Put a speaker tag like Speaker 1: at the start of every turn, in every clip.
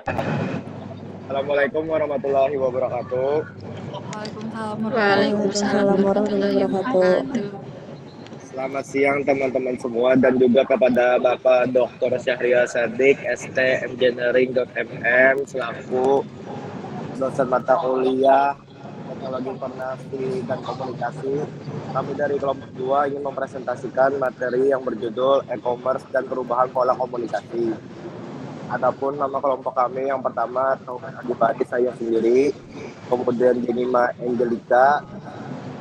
Speaker 1: Assalamualaikum warahmatullahi wabarakatuh.
Speaker 2: Waalaikumsalam warahmatullahi wabarakatuh.
Speaker 1: Selamat siang teman-teman semua dan juga kepada Bapak Dr. Syahrial Sadik, ST Engineering.MM selaku dosen mata kuliah Teknologi Informasi dan Komunikasi. Kami dari kelompok 2 ingin mempresentasikan materi yang berjudul e-commerce dan perubahan pola komunikasi. Adapun nama kelompok kami yang pertama Taufik Adipati saya sendiri, kemudian Jenima Angelika,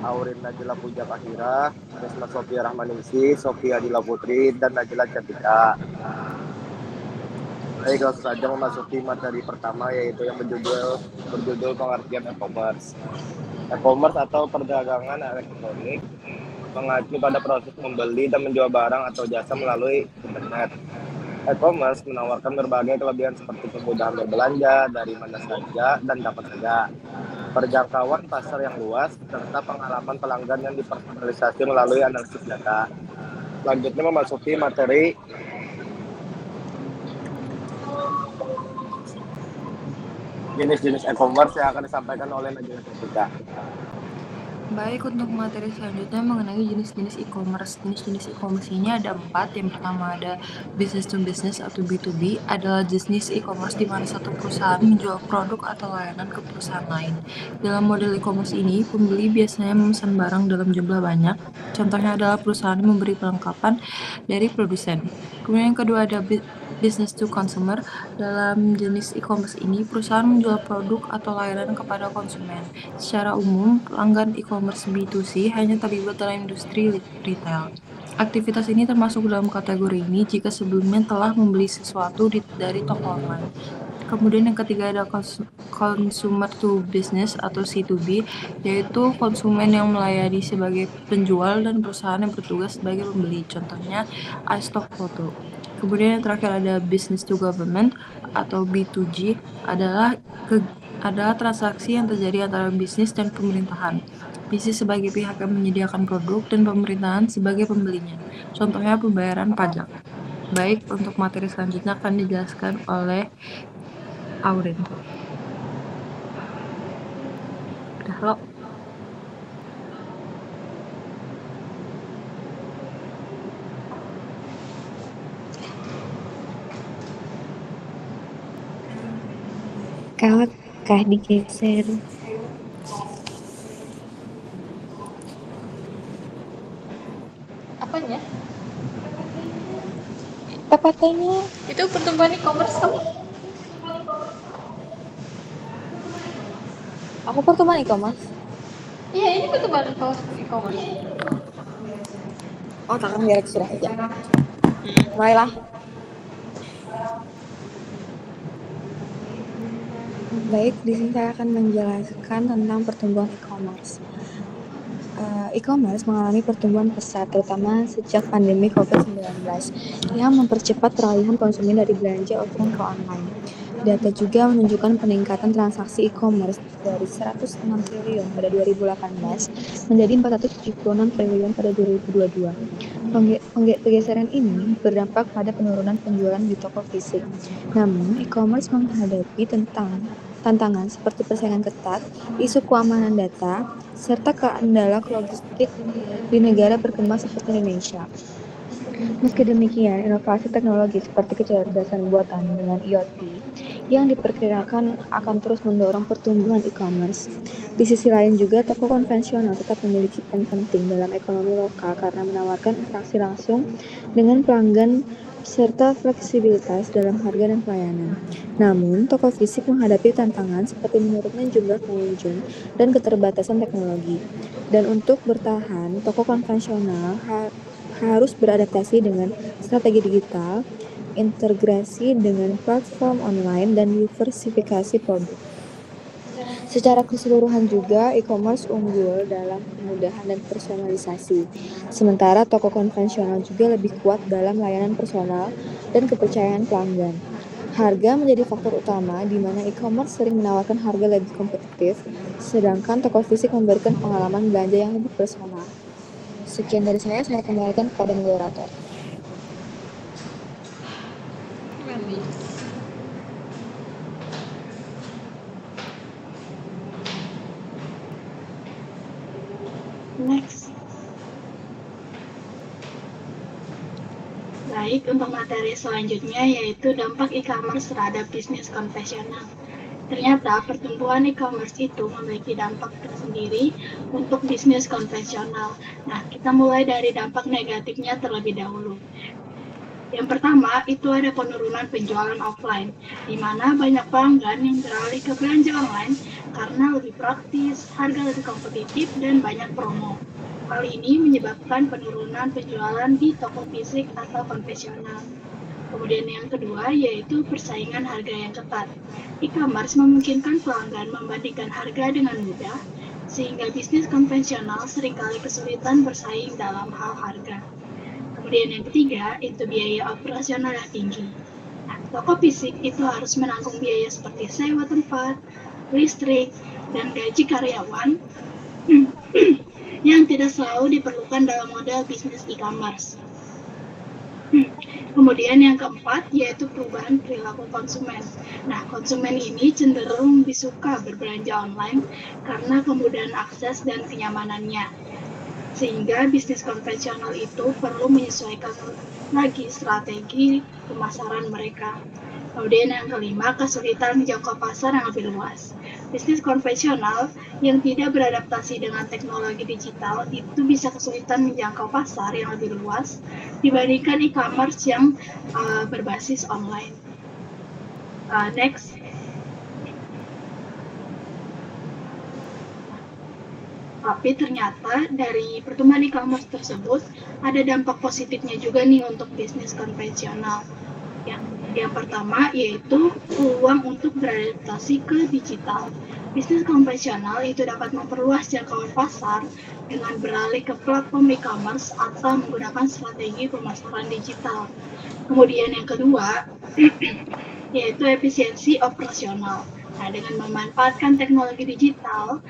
Speaker 1: Aurin Najila Puja Kahira, Resma Sofia Rahmaningsi, Sofia Dila Putri, dan Najila Cantika. Baik, langsung saja memasuki materi pertama yaitu yang berjudul pengertian e-commerce. E-commerce atau perdagangan elektronik mengacu pada proses membeli dan menjual barang atau jasa melalui internet. E-commerce menawarkan berbagai kelebihan seperti kemudahan berbelanja dari mana saja dan kapan saja, perjangkauan pasar yang luas, serta pengalaman pelanggan yang dipersonalisasi melalui analisis data. Selanjutnya memasuki materi jenis-jenis e-commerce yang akan disampaikan oleh Najila Cantika.
Speaker 3: Baik, untuk materi selanjutnya mengenai jenis-jenis e-commerce. Jenis-jenis e-commerce ini ada 4. Yang pertama ada business to business atau B2B, adalah jenis e-commerce di mana satu perusahaan menjual produk atau layanan ke perusahaan lain. Dalam model e-commerce ini, pembeli biasanya memesan barang dalam jumlah banyak. Contohnya adalah perusahaan yang memberi perlengkapan dari produsen. Kemudian yang kedua ada business to consumer. Dalam jenis e-commerce ini, perusahaan menjual produk atau layanan kepada konsumen. Secara umum, pelanggan e-commerce B2C hanya terlibat dalam industri retail. Aktivitas ini termasuk dalam kategori ini jika sebelumnya telah membeli sesuatu dari toko online. Kemudian yang ketiga ada consumer to business atau C2B, yaitu konsumen yang melayani sebagai penjual dan perusahaan yang bertugas sebagai pembeli. Contohnya iStock Photo. Kemudian yang terakhir ada business to government atau B2G, adalah transaksi yang terjadi antara bisnis dan pemerintahan. Bisnis sebagai pihak yang menyediakan produk dan pemerintahan sebagai pembelinya. Contohnya pembayaran pajak. Baik, untuk materi selanjutnya akan dijelaskan oleh Aurin. Udah lo.
Speaker 2: Kak digeser.
Speaker 4: Apanya?
Speaker 2: Papatanya
Speaker 4: Itu pertumbuhan e-commerce kamu?
Speaker 2: aku pertemuan e-commerce.
Speaker 4: Iya, ini pertumbuhan e-commerce.
Speaker 2: Oh, tangan biar istirahat aja. Mulailah. Baik, di sini saya akan menjelaskan tentang pertumbuhan e-commerce. E-commerce mengalami pertumbuhan pesat, terutama sejak pandemi COVID-19, yang mempercepat peralihan konsumen dari belanja offline ke online. Data juga menunjukkan peningkatan transaksi e-commerce dari 106 triliun pada 2018 menjadi 476 triliun pada 2022. Pergeseran ini berdampak pada penurunan penjualan di toko fisik. Namun, e-commerce menghadapi tantangan seperti persaingan ketat, isu keamanan data, serta keandalan logistik di negara berkembang seperti Indonesia. Meski demikian, inovasi teknologi seperti kecerdasan buatan dengan IoT yang diperkirakan akan terus mendorong pertumbuhan e-commerce. Di sisi lain juga, toko konvensional tetap memiliki peran penting dalam ekonomi lokal karena menawarkan interaksi langsung dengan pelanggan serta fleksibilitas dalam harga dan pelayanan. Namun, toko fisik menghadapi tantangan seperti menurunnya jumlah pengunjung dan keterbatasan teknologi. Dan untuk bertahan, toko konvensional harus beradaptasi dengan strategi digital, integrasi dengan platform online, dan diversifikasi produk. Secara keseluruhan juga, e-commerce unggul dalam kemudahan dan personalisasi. Sementara toko konvensional juga lebih kuat dalam layanan personal dan kepercayaan pelanggan. Harga menjadi faktor utama di mana e-commerce sering menawarkan harga lebih kompetitif, sedangkan toko fisik memberikan pengalaman belanja yang lebih personal. Sekian dari saya kembalikan kepada moderator.
Speaker 5: Baik, untuk materi selanjutnya yaitu dampak e-commerce terhadap bisnis konvensional. Ternyata pertumbuhan e-commerce itu memiliki dampak tersendiri untuk bisnis konvensional. Nah, kita mulai dari dampak negatifnya terlebih dahulu. Yang pertama, itu ada penurunan penjualan offline, di mana banyak pelanggan yang beralih ke belanja online karena lebih praktis, harga lebih kompetitif, dan banyak promo. Hal ini menyebabkan penurunan penjualan di toko fisik atau konvensional. Kemudian yang kedua yaitu persaingan harga yang ketat. E-commerce memungkinkan pelanggan membandingkan harga dengan mudah, sehingga bisnis konvensional seringkali kesulitan bersaing dalam hal harga. Kemudian yang ketiga itu biaya operasional yang tinggi. Nah, toko fisik itu harus menanggung biaya seperti sewa tempat, listrik, dan gaji karyawan yang tidak selalu diperlukan dalam model bisnis e-commerce. Kemudian yang keempat yaitu perubahan perilaku konsumen. Nah, konsumen ini cenderung lebih suka berbelanja online karena kemudahan akses dan kenyamanannya. Sehingga bisnis konvensional itu perlu menyesuaikan lagi strategi pemasaran mereka. Kemudian yang kelima, kesulitan menjangkau pasar yang lebih luas. Bisnis konvensional yang tidak beradaptasi dengan teknologi digital itu bisa kesulitan menjangkau pasar yang lebih luas dibandingkan e-commerce yang berbasis online. Next. Tapi ternyata dari pertumbuhan e-commerce tersebut ada dampak positifnya juga nih untuk bisnis konvensional. Yang pertama yaitu peluang untuk beradaptasi ke digital. Bisnis konvensional itu dapat memperluas jangkauan pasar dengan beralih ke platform e-commerce atau menggunakan strategi pemasaran digital. Kemudian yang kedua yaitu efisiensi operasional. Nah, dengan memanfaatkan teknologi digital,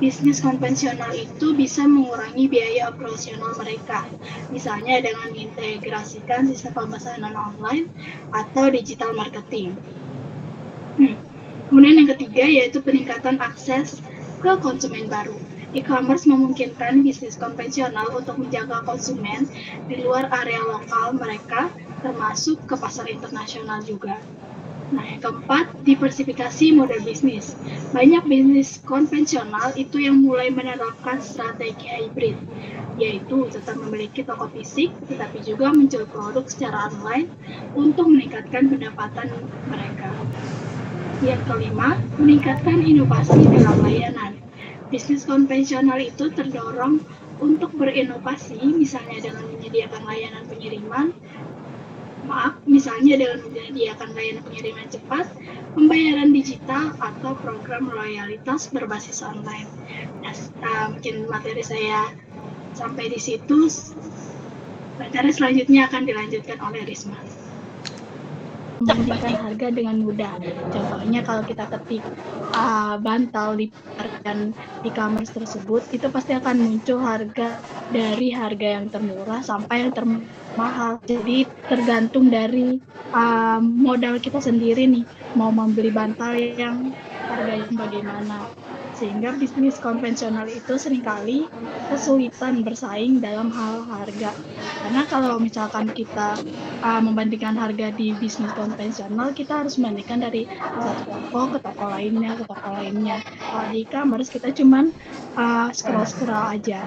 Speaker 5: bisnis konvensional itu bisa mengurangi biaya operasional mereka, misalnya dengan mengintegrasikan sistem pemesanan online atau digital marketing. Kemudian yang ketiga yaitu peningkatan akses ke konsumen baru. E-commerce memungkinkan bisnis konvensional untuk menjaga konsumen di luar area lokal mereka, termasuk ke pasar internasional juga. Nah, yang keempat, diversifikasi model bisnis. Banyak bisnis konvensional itu yang mulai menerapkan strategi hybrid, yaitu tetap memiliki toko fisik, tetapi juga menjual produk secara online untuk meningkatkan pendapatan mereka. Yang kelima, meningkatkan inovasi dalam layanan. Bisnis konvensional itu terdorong untuk berinovasi, misalnya dengan menyediakan layanan pengiriman, misalnya dengan menyediakan layanan pengiriman cepat, pembayaran digital, atau program loyalitas berbasis online. Nah, mungkin materi saya sampai di situ. Materi selanjutnya akan dilanjutkan oleh Risma. Membandingkan harga dengan mudah. Contohnya kalau kita ketik bantal di e-commerce tersebut, itu pasti akan muncul harga dari harga yang termurah sampai yang termahal. Jadi tergantung dari modal kita sendiri nih, mau membeli bantal yang harganya bagaimana. Sehingga bisnis konvensional itu seringkali kesulitan bersaing dalam hal harga. Karena kalau misalkan kita membandingkan harga di bisnis konvensional, kita harus membandingkan dari satu toko ke toko lainnya, Kalau di e-commerce kita cuman scroll aja.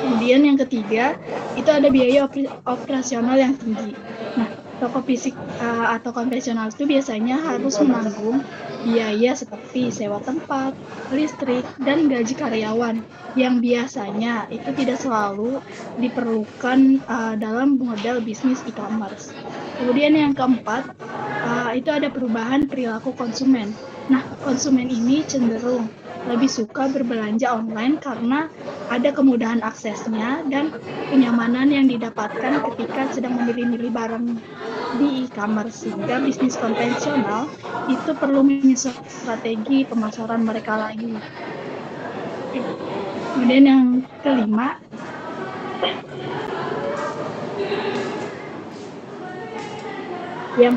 Speaker 5: Kemudian yang ketiga, itu ada biaya operasional yang tinggi. Nah, toko fisik atau konvensional itu biasanya harus menanggung biaya seperti sewa tempat, listrik, dan gaji karyawan yang biasanya itu tidak selalu diperlukan dalam model bisnis e-commerce. Kemudian yang keempat, itu ada perubahan perilaku konsumen. Nah, konsumen ini cenderung lebih suka berbelanja online karena ada kemudahan aksesnya dan kenyamanan yang didapatkan ketika sedang memilih-milih barang di e-commerce, sehingga bisnis konvensional itu perlu menyesuaikan strategi pemasaran mereka lagi. Kemudian yang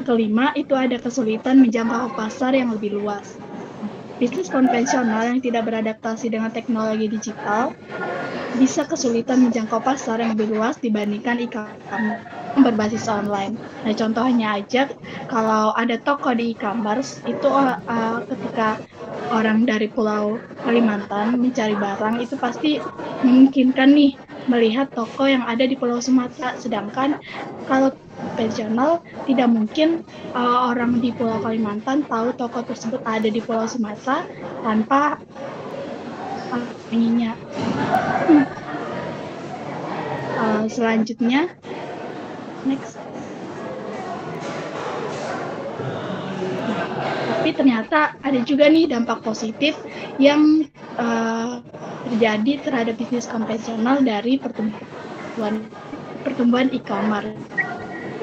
Speaker 5: kelima, itu ada kesulitan menjangkau pasar yang lebih luas. bisnis konvensional yang tidak beradaptasi dengan teknologi digital bisa kesulitan menjangkau pasar yang lebih luas dibandingkan e-commerce berbasis online. Nah, contohnya aja kalau ada toko di e-commerce itu ketika orang dari Pulau Kalimantan mencari barang itu pasti memungkinkan nih melihat toko yang ada di Pulau Sumatera. Sedangkan kalau konvensional tidak mungkin orang di Pulau Kalimantan tahu toko tersebut ada di Pulau Sumatera tanpa ininya. Selanjutnya, next. Tapi ternyata ada juga nih dampak positif yang terjadi terhadap bisnis konvensional dari pertumbuhan e-commerce.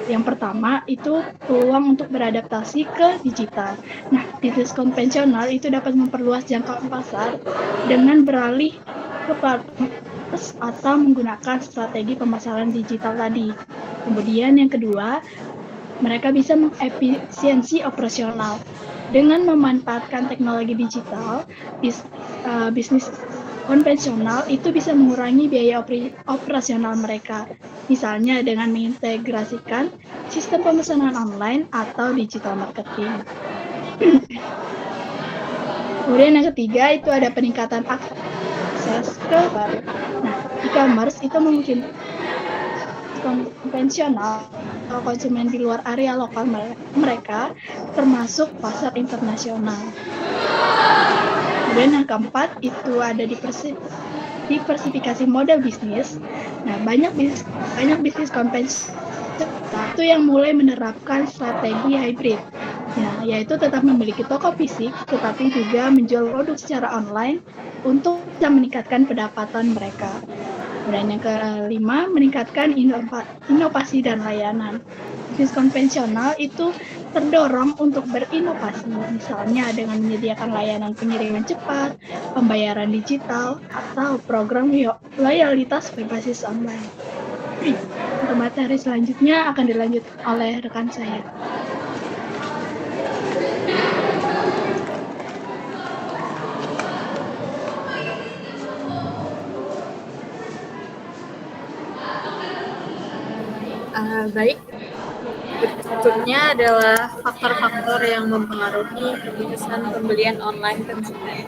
Speaker 5: Yang pertama itu peluang untuk beradaptasi ke digital. Nah, bisnis konvensional itu dapat memperluas jangkauan pasar dengan beralih ke atau menggunakan strategi pemasaran digital tadi. Kemudian yang kedua, mereka bisa mengefisiensi operasional. Dengan memanfaatkan teknologi digital, bisnis konvensional itu bisa mengurangi biaya operasional mereka. Misalnya dengan mengintegrasikan sistem pemesanan online atau digital marketing. Kemudian yang ketiga itu ada peningkatan akses ke baru. Nah, e-commerce itu mungkin konvensional konsumen di luar area lokal mereka, termasuk pasar internasional. Kemudian yang keempat itu ada diversifikasi model bisnis. Nah, banyak bisnis konvensional itu yang mulai menerapkan strategi hybrid. Nah, yaitu tetap memiliki toko fisik, tetapi juga menjual produk secara online untuk bisa meningkatkan pendapatan mereka. Dan yang kelima, meningkatkan inovasi dan layanan. Bisnis konvensional itu terdorong untuk berinovasi, misalnya dengan menyediakan layanan pengiriman cepat, pembayaran digital, atau program loyalitas berbasis online. Untuk materi selanjutnya akan dilanjut oleh rekan saya.
Speaker 3: Baik, berikutnya adalah faktor-faktor yang mempengaruhi keputusan pembelian online konsumen.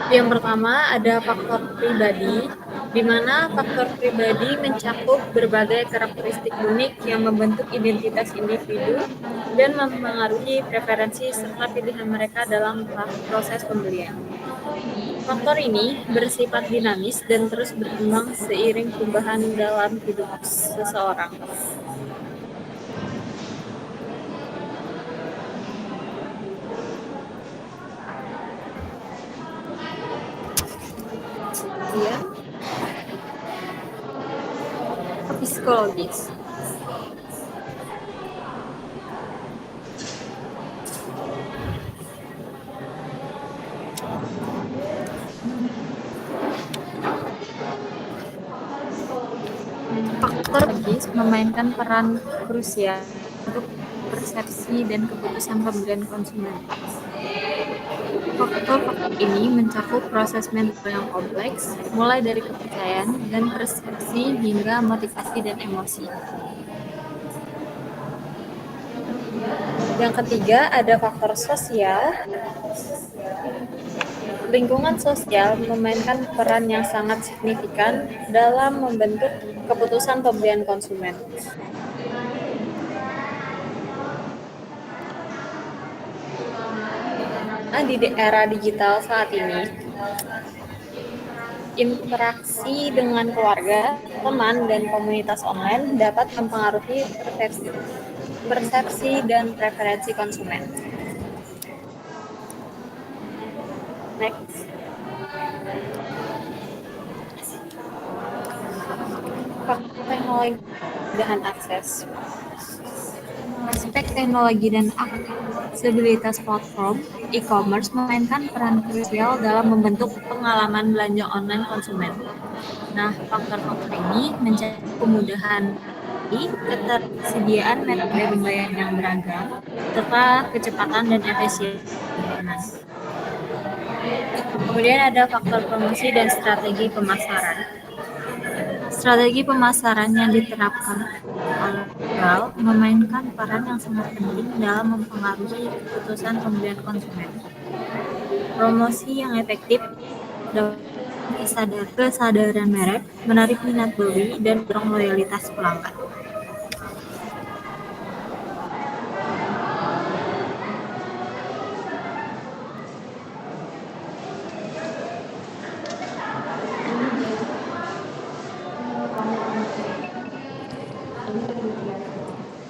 Speaker 3: Yang pertama ada faktor pribadi, di mana faktor pribadi mencakup berbagai karakteristik unik yang membentuk identitas individu dan mempengaruhi preferensi serta pilihan mereka dalam proses pembelian. Faktor ini bersifat dinamis dan terus berkembang seiring perubahan dalam hidup seseorang. Kemudian, psikologis. Faktor psikologis memainkan peran krusial untuk persepsi dan keputusan pembelian konsumen. Faktor-faktor ini mencakup proses mental yang kompleks, mulai dari kepercayaan dan persepsi hingga motivasi dan emosi. Yang ketiga ada faktor sosial. Lingkungan sosial memainkan peran yang sangat signifikan dalam membentuk keputusan pembelian konsumen. Di era digital saat ini, interaksi dengan keluarga, teman, dan komunitas online dapat mempengaruhi persepsi dan preferensi konsumen. Next. Faktor teknologi dan akses. Aspek teknologi dan aksesibilitas platform e-commerce memainkan peran krusial dalam membentuk pengalaman belanja online konsumen. Nah, faktor-faktor ini mencakup kemudahan
Speaker 6: ketersediaan metode pembayaran yang beragam, serta kecepatan dan efisiensi. Kemudian ada faktor promosi dan strategi pemasaran. Strategi pemasaran yang diterapkan oleh Pearl memainkan peran yang sangat penting dalam mempengaruhi keputusan pembelian konsumen. Promosi yang efektif dapat kesadaran merek, menarik minat pembeli, dan mendorong loyalitas pelanggan.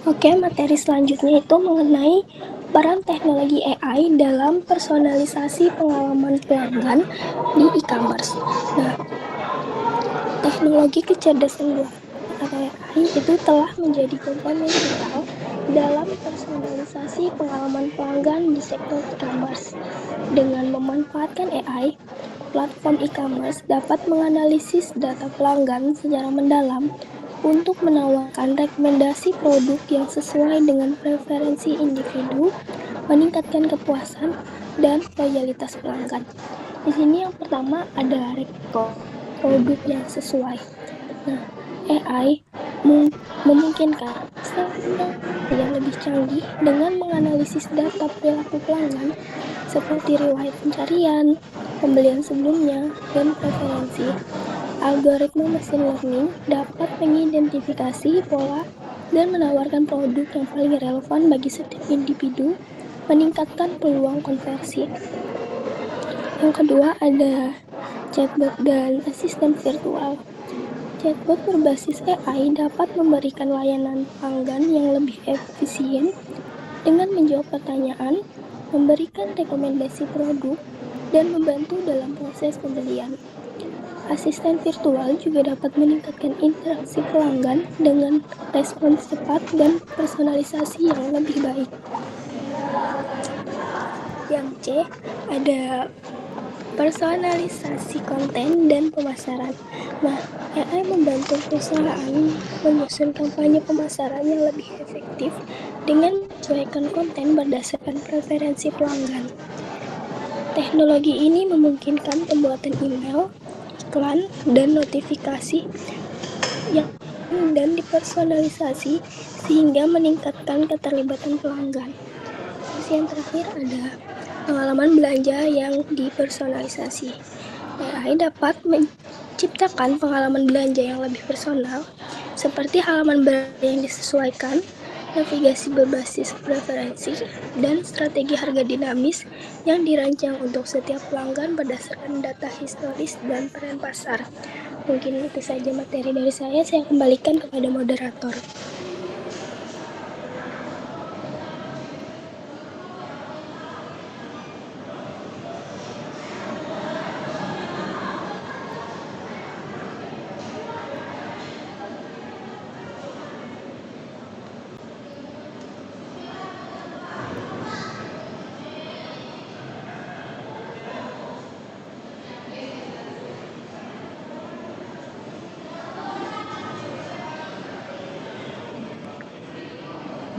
Speaker 7: Oke, materi selanjutnya itu mengenai peran teknologi AI dalam personalisasi pengalaman pelanggan di e-commerce. Nah, teknologi kecerdasan buatan atau AI itu telah menjadi komponen vital dalam personalisasi pengalaman pelanggan di sektor e-commerce. Dengan memanfaatkan AI, platform e-commerce dapat menganalisis data pelanggan secara mendalam untuk menawarkan rekomendasi produk yang sesuai dengan preferensi individu, meningkatkan kepuasan dan loyalitas pelanggan. Di sini yang pertama ada produk yang sesuai. Nah, AI memungkinkan standar yang lebih canggih dengan menganalisis data perilaku pelanggan seperti riwayat pencarian, pembelian sebelumnya, dan preferensi. Algoritma machine learning dapat mengidentifikasi pola dan menawarkan produk yang paling relevan bagi setiap individu, meningkatkan peluang konversi. Yang kedua ada chatbot dan asisten virtual. Chatbot berbasis AI dapat memberikan layanan pelanggan yang lebih efisien dengan menjawab pertanyaan, memberikan rekomendasi produk, dan membantu dalam proses pembelian. Asisten virtual juga dapat meningkatkan interaksi pelanggan dengan respons cepat dan personalisasi yang lebih baik. Yang C, ada personalisasi konten dan pemasaran. Nah, AI membantu perusahaan menyusun kampanye pemasaran yang lebih efektif dengan menyesuaikan konten berdasarkan preferensi pelanggan. Teknologi ini memungkinkan pembuatan email, iklan, dan notifikasi yang dan dipersonalisasi sehingga meningkatkan keterlibatan pelanggan. Terus yang terakhir ada pengalaman belanja yang dipersonalisasi. AI dapat menciptakan pengalaman belanja yang lebih personal, seperti halaman belanja yang disesuaikan, navigasi berbasis preferensi, dan strategi harga dinamis yang dirancang untuk setiap pelanggan berdasarkan data historis dan tren pasar. Mungkin itu saja materi dari saya kembalikan kepada moderator.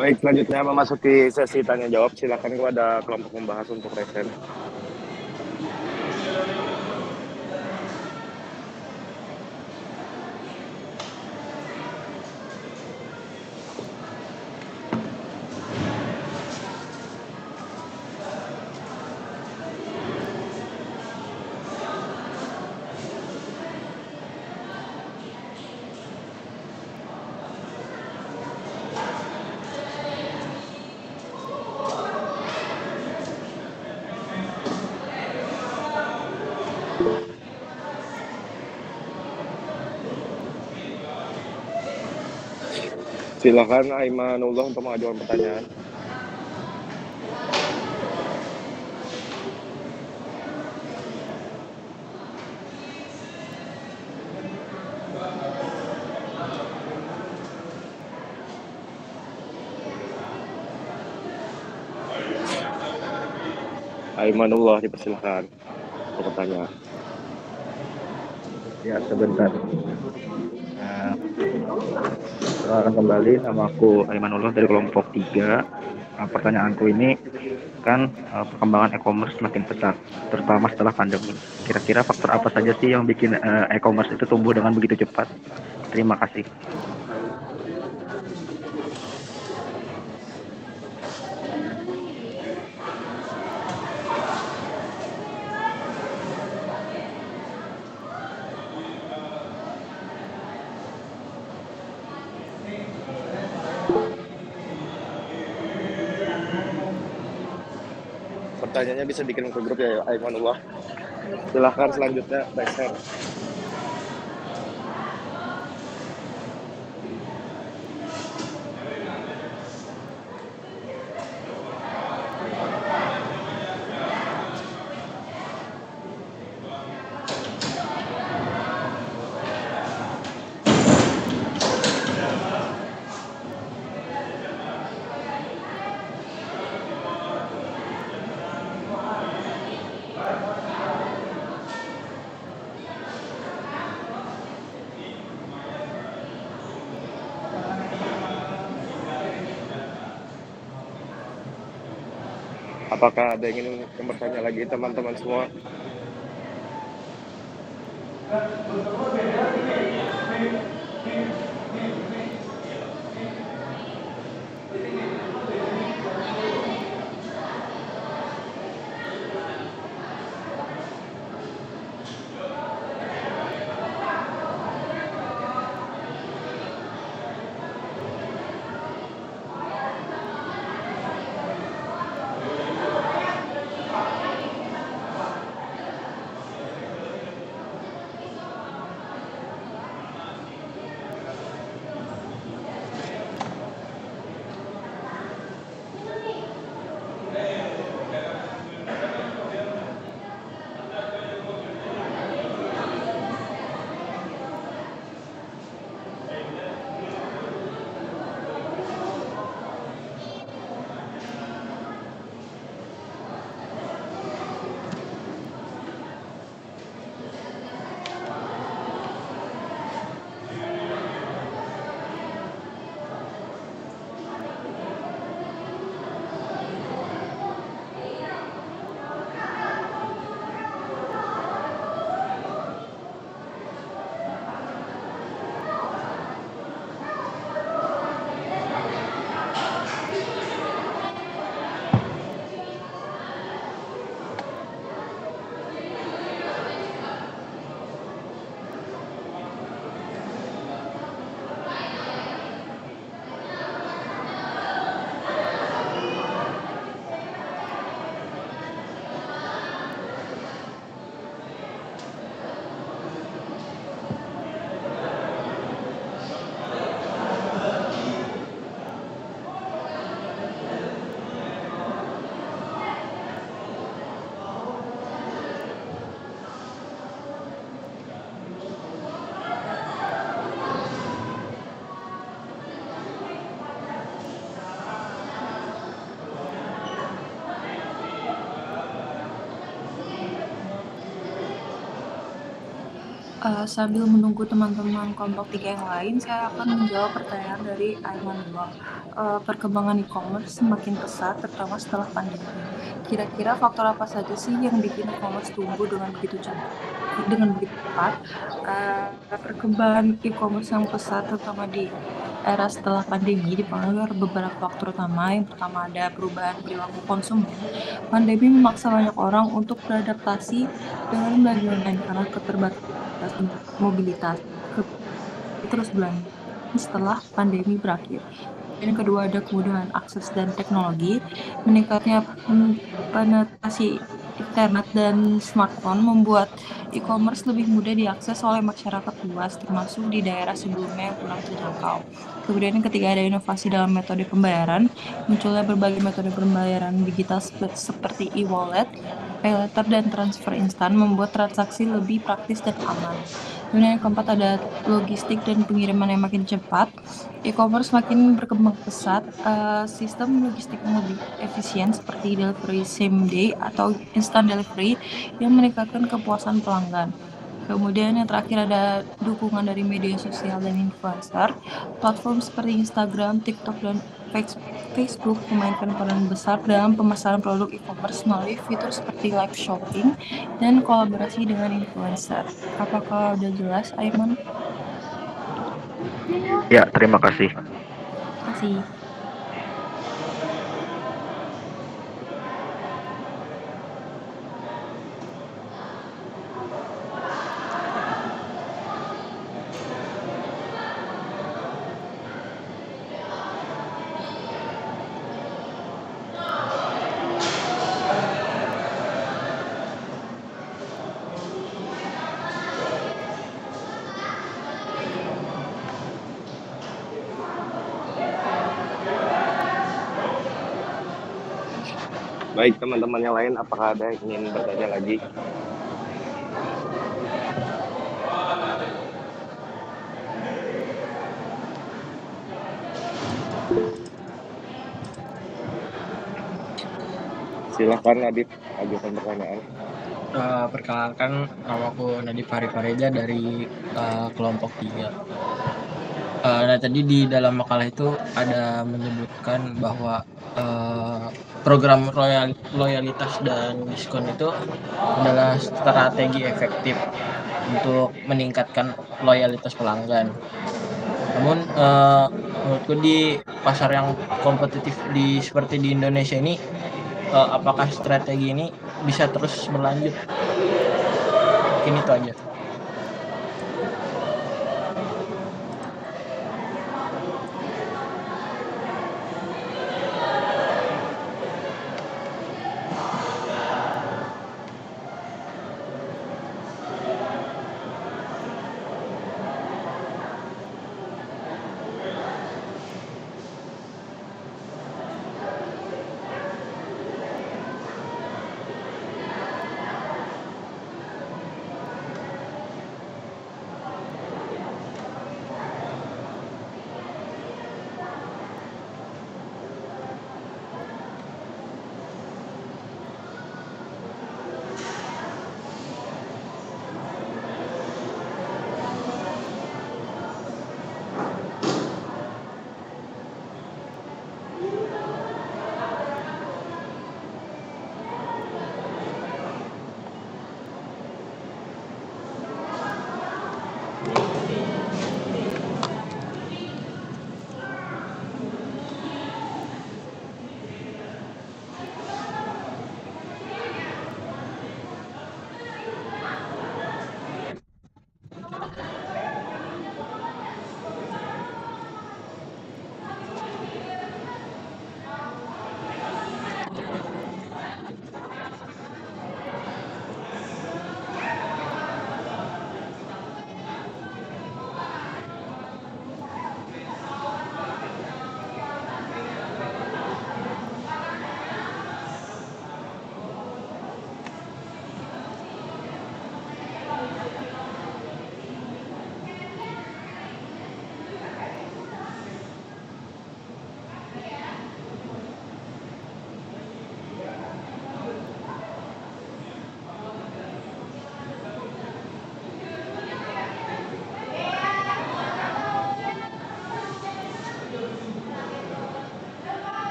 Speaker 1: Baik, selanjutnya memasuki sesi tanya jawab. Silakan kepada kelompok membahas untuk resen. Silakan Aimanullah untuk mengajukan pertanyaan. Aimanullah, dipersilakan untuk pertanyaan.
Speaker 8: Ya, sebentar. Perkenalkan kembali, nama aku Aimanullah dari kelompok 3. Pertanyaanku ini kan perkembangan e-commerce makin pesat, terutama setelah pandemi. Kira-kira faktor apa saja sih yang bikin e-commerce itu tumbuh dengan begitu cepat? Terima kasih.
Speaker 1: Pertanyaannya bisa dikirim ke grup ya, Aimanullah. Silahkan selanjutnya, Baikser. Apakah ada yang ingin bertanya lagi teman-teman semua?
Speaker 3: Sambil menunggu teman-teman kelompok 3 yang lain, saya akan menjawab pertanyaan dari Aimanullah. Perkembangan e-commerce semakin pesat, terutama setelah pandemi. Kira-kira faktor apa saja sih yang bikin e-commerce tumbuh dengan begitu cepat? Perkembangan e-commerce yang pesat, terutama di era setelah pandemi, dipengaruhi oleh beberapa faktor utama. Yang pertama ada perubahan perilaku konsumen. Pandemi memaksa banyak orang untuk beradaptasi dengan belanja online karena keterbatasan mobilitas terus belanja setelah pandemi berakhir. Yang kedua ada kemudahan akses dan teknologi. Meningkatnya penetrasi internet dan smartphone membuat e-commerce lebih mudah diakses oleh masyarakat luas, termasuk di daerah sebelumnya yang kurang terjangkau. Kemudian yang ketiga ada inovasi dalam metode pembayaran. Munculnya berbagai metode pembayaran digital seperti e-wallet, pay later, dan transfer instan membuat transaksi lebih praktis dan aman. Kemudian yang keempat ada logistik dan pengiriman yang makin cepat. E-commerce makin berkembang pesat, sistem logistik yang lebih efisien seperti delivery same day atau instant delivery yang meningkatkan kepuasan pelanggan. Kemudian yang terakhir ada dukungan dari media sosial dan influencer. Platform seperti Instagram, TikTok, dan Facebook memainkan peran besar dalam pemasaran produk e-commerce melalui fitur seperti live shopping dan kolaborasi dengan influencer. Apakah udah jelas, Aiman?
Speaker 8: Ya, terima kasih.
Speaker 3: Kasih.
Speaker 1: Baik, teman-teman yang lain, apakah ada yang ingin bertanya lagi? Silahkan Adit, ajukan pertanyaan.
Speaker 9: Perkenalkan, namaku Nadif Hari Fareja dari kelompok 3. Nah, tadi di dalam makalah itu ada menyebutkan bahwa program loyalitas dan diskon itu adalah strategi efektif untuk meningkatkan loyalitas pelanggan. Namun menurutku di pasar yang kompetitif seperti di Indonesia ini, apakah strategi ini bisa terus berlanjut? Mungkin itu aja.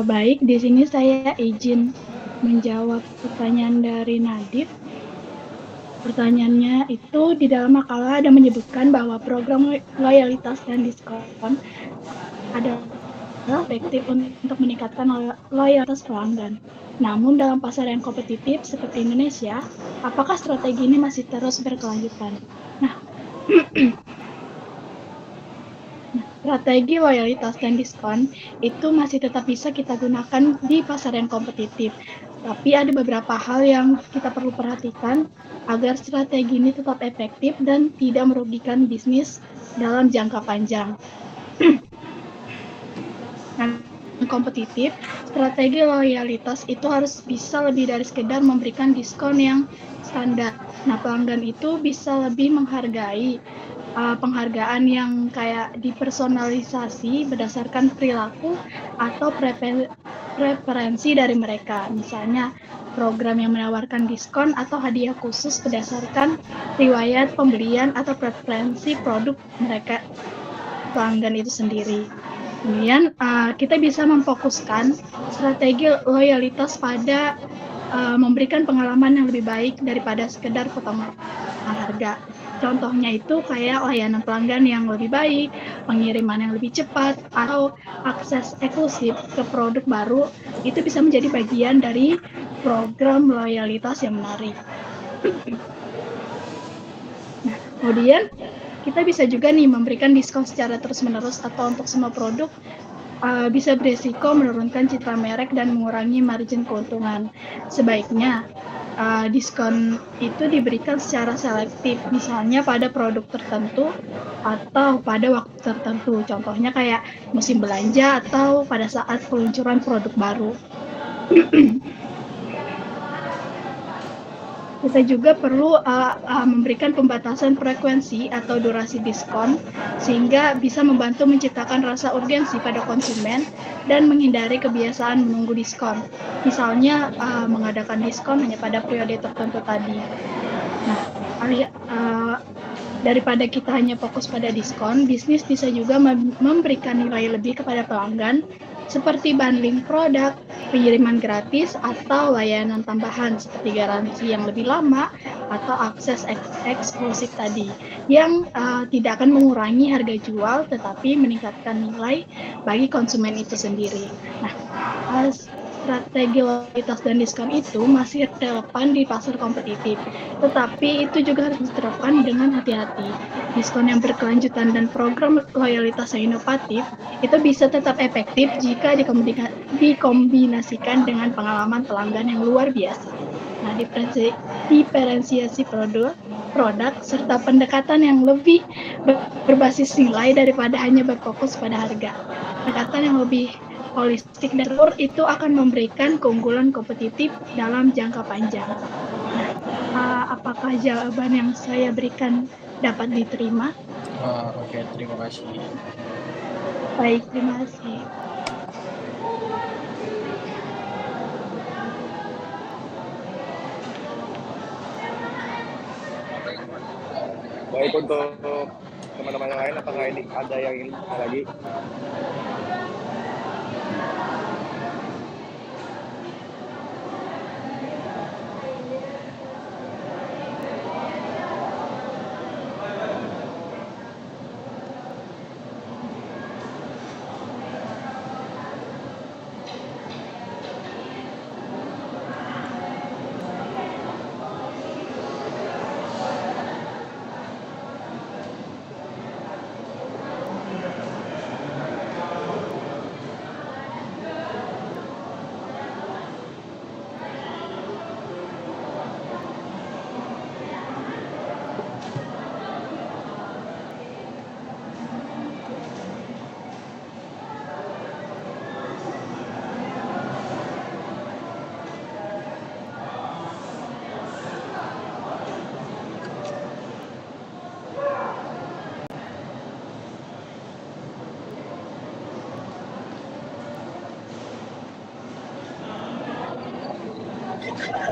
Speaker 5: Baik, di sini saya izin menjawab pertanyaan dari Nadif. Pertanyaannya itu di dalam makalah ada menyebutkan bahwa program loyalitas dan diskon adalah efektif untuk meningkatkan loyalitas pelanggan. Namun dalam pasar yang kompetitif seperti Indonesia, apakah strategi ini masih terus berkelanjutan? Nah, strategi loyalitas dan diskon itu masih tetap bisa kita gunakan di pasar yang kompetitif. Tapi ada beberapa hal yang kita perlu perhatikan agar strategi ini tetap efektif dan tidak merugikan bisnis dalam jangka panjang. Kompetitif, strategi loyalitas itu harus bisa lebih dari sekedar memberikan diskon yang standar. Nah, pelanggan itu bisa lebih menghargai penghargaan yang kayak dipersonalisasi berdasarkan perilaku atau preferensi dari mereka. Misalnya, program yang menawarkan diskon atau hadiah khusus berdasarkan riwayat pembelian atau preferensi produk mereka pelanggan itu sendiri. Kemudian kita bisa memfokuskan strategi loyalitas pada memberikan pengalaman yang lebih baik daripada sekedar potongan harga. Contohnya itu kayak layanan pelanggan yang lebih baik, pengiriman yang lebih cepat, atau akses eksklusif ke produk baru, itu bisa menjadi bagian dari program loyalitas yang menarik. Nah, kemudian kita bisa juga nih memberikan diskon secara terus-menerus atau untuk semua produk bisa beresiko menurunkan citra merek dan mengurangi margin keuntungan. Sebaiknya diskon itu diberikan secara selektif, misalnya pada produk tertentu atau pada waktu tertentu. Contohnya kayak musim belanja atau pada saat peluncuran produk baru. Kita juga perlu memberikan pembatasan frekuensi atau durasi diskon sehingga bisa membantu menciptakan rasa urgensi pada konsumen dan menghindari kebiasaan menunggu diskon. Misalnya mengadakan diskon hanya pada periode tertentu tadi. Nah, daripada kita hanya fokus pada diskon, bisnis bisa juga memberikan nilai lebih kepada pelanggan seperti bundling produk, pengiriman gratis, atau layanan tambahan seperti garansi yang lebih lama atau akses eksklusif tadi yang tidak akan mengurangi harga jual tetapi meningkatkan nilai bagi konsumen itu sendiri. Nah, strategi loyalitas dan diskon itu masih relevan di pasar kompetitif, tetapi itu juga harus diterapkan dengan hati-hati. Diskon yang berkelanjutan dan program loyalitas yang inovatif itu bisa tetap efektif jika dikombinasikan dengan pengalaman pelanggan yang luar biasa. Nah, diferensiasi produk serta pendekatan yang lebih berbasis nilai daripada hanya berfokus pada harga. Pendekatan yang lebih holistik dan itu akan memberikan keunggulan kompetitif dalam jangka panjang. Nah, apakah jawaban yang saya berikan dapat diterima?
Speaker 9: Oke, terima kasih.
Speaker 5: Baik, terima kasih.
Speaker 1: Baik, untuk teman-teman yang lain, apakah ini ada yang ingin lagi?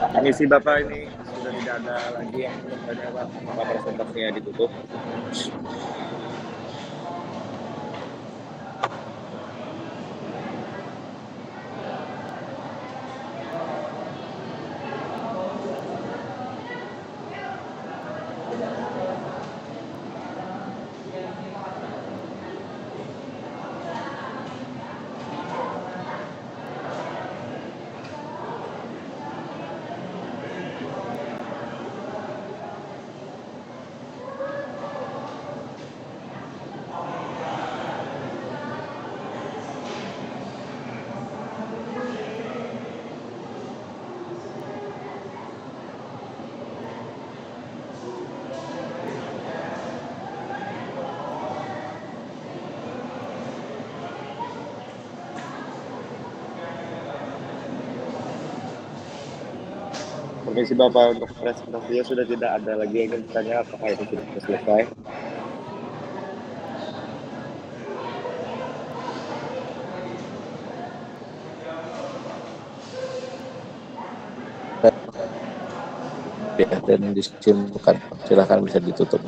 Speaker 1: Permisi Bapak, ini sudah tidak ada lagi yang bertanya Pak, apakah presentasinya ditutup? Permisi Bapak, untuk presentasinya sudah tidak ada lagi yang ingin bertanya, apakah itu sudah selesai?
Speaker 10: Ya, dan disimpulkan. Silakan bisa ditutup.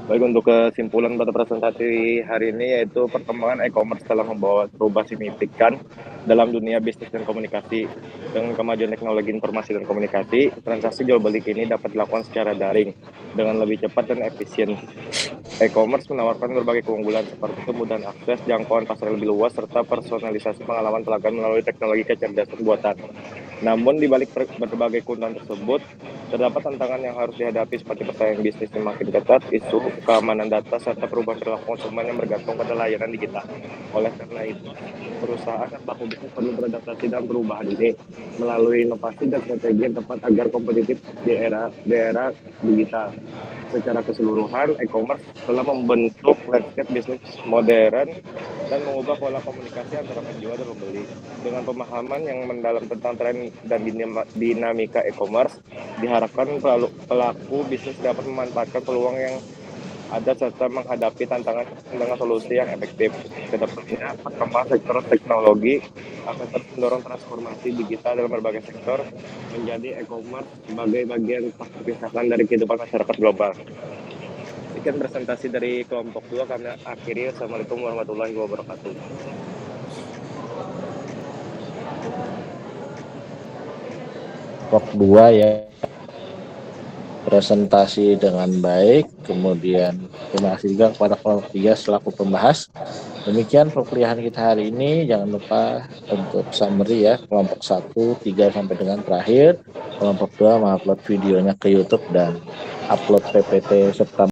Speaker 1: Baik, untuk kesimpulan pada presentasi hari ini yaitu perkembangan e-commerce telah membawa perubahan signifikan dalam dunia bisnis dan komunikasi. Dengan kemajuan teknologi informasi dan komunikasi, transaksi jual beli kini dapat dilakukan secara daring dengan lebih cepat dan efisien. E-commerce menawarkan berbagai keunggulan seperti kemudahan akses, jangkauan pasar yang lebih luas, serta personalisasi pengalaman pelanggan melalui teknologi kecerdasan buatan. Namun, di balik berbagai keuntungan tersebut, terdapat tantangan yang harus dihadapi seperti persaingan bisnis yang makin ketat, isu keamanan data, serta perubahan perilaku konsumen yang bergantung pada layanan digital. Oleh karena itu, perusahaan dan pelaku bisnis perlu beradaptasi dalam perubahan ini melalui inovasi dan strategi yang tepat agar kompetitif di era digital. Secara keseluruhan, e-commerce telah membentuk landscape bisnis modern dan mengubah pola komunikasi antara penjual dan pembeli. Dengan pemahaman yang mendalam tentang tren dan dinamika e-commerce, diharapkan pelaku bisnis dapat memanfaatkan peluang yang ada serta menghadapi tantangan dengan solusi yang efektif. Kedepannya, perkembangan sektor teknologi akan terus mendorong transformasi digital dalam berbagai sektor, menjadi e-commerce sebagai bagian tak terpisahkan dari kehidupan masyarakat global. Sekian presentasi dari kelompok 2, kami akhiri. Assalamualaikum warahmatullahi wabarakatuh.
Speaker 10: Kelompok 2 ya, presentasi dengan baik. Kemudian terima kasih juga kepada kelompok 3 selaku pembahas. Demikian perkuliahan kita hari ini. Jangan lupa untuk summary ya, kelompok 1, 3 sampai dengan terakhir. Kelompok 2 mengupload videonya ke YouTube dan upload PPT serta